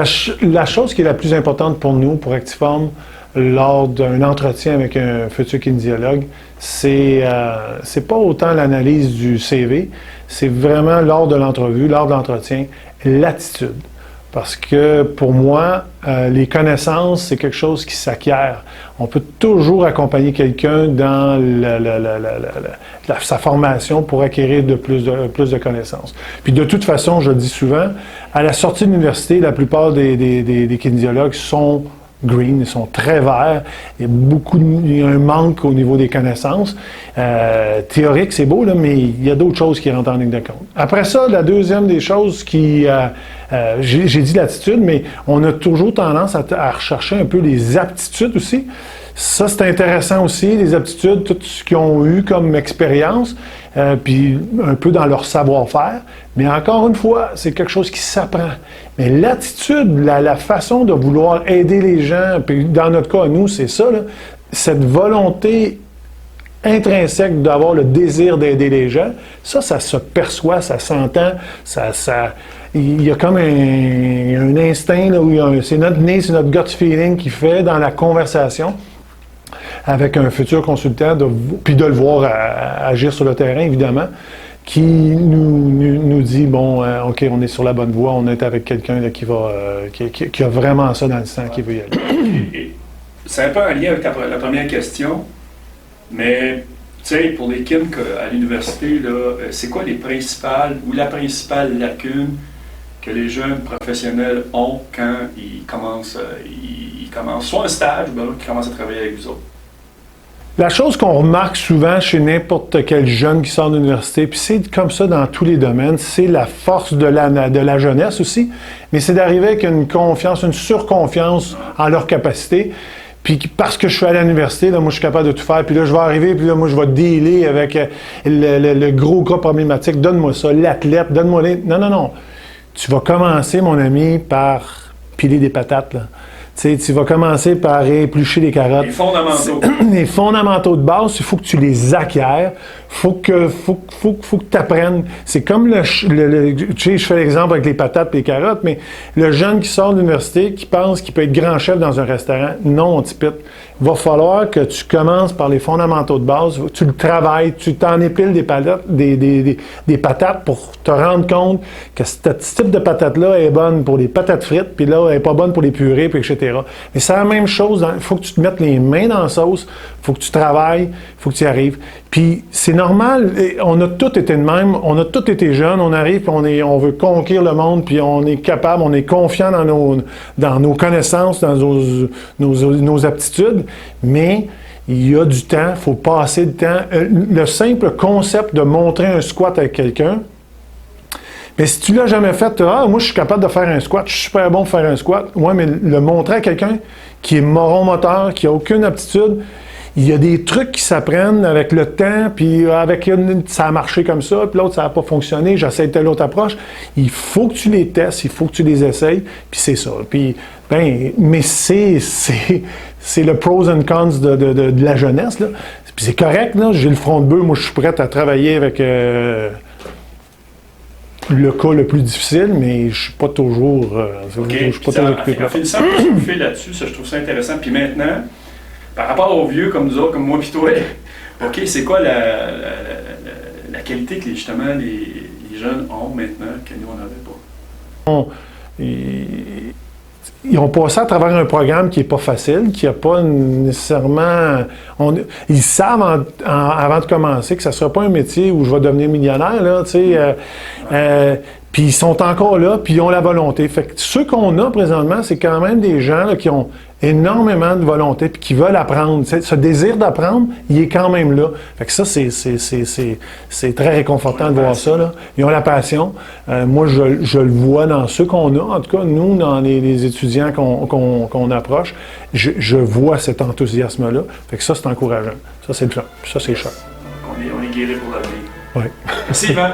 La chose qui est la plus importante pour nous, pour Actiform, lors d'un entretien avec un futur kinésiologue, c'est pas autant l'analyse du CV, c'est vraiment lors de l'entrevue, lors de l'entretien, l'attitude. Parce que pour moi, les connaissances, c'est quelque chose qui s'acquiert. On peut toujours accompagner quelqu'un dans sa formation pour acquérir plus de connaissances. Puis de toute façon, je le dis souvent, à la sortie de l'université, la plupart des kinésiologues sont green, ils sont très verts. Il y a un manque au niveau des connaissances. Théorique, c'est beau, là, mais il y a d'autres choses qui rentrent en ligne de compte. Après ça, la deuxième des choses qui... j'ai dit l'attitude, mais on a toujours tendance à rechercher un peu les aptitudes aussi. Ça, c'est intéressant aussi, les aptitudes, tout ce qu'ils ont eu comme expérience, puis un peu dans leur savoir-faire. Mais encore une fois, c'est quelque chose qui s'apprend. Mais l'attitude, la façon de vouloir aider les gens, puis dans notre cas, nous, c'est ça, là, cette volonté intrinsèque d'avoir le désir d'aider les gens, ça se perçoit, ça s'entend, il y a comme un instinct, là, où c'est notre nez, c'est notre gut feeling qui fait dans la conversation avec un futur consultant, puis de le voir agir sur le terrain, évidemment, qui nous dit, bon, OK, on est sur la bonne voie, on est avec quelqu'un là, qui a vraiment ça dans le sang, qui veut y aller. C'est un peu en lien avec la première question, mais, tu sais, pour les KIN à l'université, c'est quoi la principale lacune que les jeunes professionnels ont quand ils commencent soit un stage ou qu'ils commencent à travailler avec vous autres? La chose qu'on remarque souvent chez n'importe quel jeune qui sort de l'université, puis c'est comme ça dans tous les domaines, c'est la force de la jeunesse aussi, mais c'est d'arriver avec une confiance, une surconfiance en leur capacité. Puis parce que je suis à l'université, là, moi je suis capable de tout faire, puis là je vais arriver, puis là moi je vais dealer avec le gros cas problématique, donne-moi ça, l'athlète, donne-moi les... Non. Tu vas commencer, mon ami, par piler des patates, là. Tu vas commencer par éplucher les carottes. Les fondamentaux. Les fondamentaux de base, il faut que tu les acquières. Faut que tu apprennes. C'est comme tu sais, je fais l'exemple avec les patates et les carottes, mais le jeune qui sort de l'université, qui pense qu'il peut être grand chef dans un restaurant, non, mon petit pit. Il va falloir que tu commences par les fondamentaux de base, tu le travailles, tu t'en épiles des patates pour te rendre compte que ce type de patate-là est bonne pour les patates frites, puis là, elle n'est pas bonne pour les purées, puis etc. Mais c'est la même chose, il faut que tu te mettes les mains dans la sauce, il faut que tu travailles, il faut que tu y arrives. Puis c'est normal, on a tous été de même, on a tous été jeunes, on arrive, puis on veut conquérir le monde, puis on est capable, on est confiant dans nos connaissances, dans nos aptitudes, mais il y a du temps, il faut passer du temps. Le simple concept de montrer un squat avec quelqu'un, mais si tu l'as jamais fait, moi je suis capable de faire un squat, je suis super bon pour faire un squat. Ouais, mais le montrer à quelqu'un qui est moron moteur, qui n'a aucune aptitude, il y a des trucs qui s'apprennent avec le temps, puis ça a marché comme ça, puis l'autre ça n'a pas fonctionné, j'essaie telle autre approche. Il faut que tu les testes, il faut que tu les essayes, puis c'est ça. Puis, mais c'est le pros and cons de la jeunesse, là. Puis c'est correct, là, j'ai le front de bœuf, moi je suis prêt à travailler avec le cas le plus difficile, mais je suis pas toujours... OK, en finissant là-dessus, ça, je trouve ça intéressant. Puis maintenant, par rapport aux vieux comme nous autres, comme moi puis toi, OK, c'est quoi la qualité que justement les jeunes ont maintenant que nous, on n'avait pas? Ils ont passé à travers un programme qui n'est pas facile, qui n'a pas nécessairement... ils savent avant de commencer que ça ne sera pas un métier où je vais devenir millionnaire, là, tu sais. Puis ils sont encore là, puis ils ont la volonté. Fait que ceux qu'on a présentement, c'est quand même des gens là, qui ont énormément de volonté, puis qui veulent apprendre. Ce désir d'apprendre, il est quand même là. Fait que ça, c'est très réconfortant de voir ça, là. Ils ont la passion. Moi, je le vois dans ceux qu'on a. En tout cas, nous, dans les étudiants qu'on approche, je vois cet enthousiasme-là. Fait que ça, c'est encourageant. Ça, c'est le fun. Ça, c'est cher. On est guéri pour l'avenir. Oui. Merci, Yvan.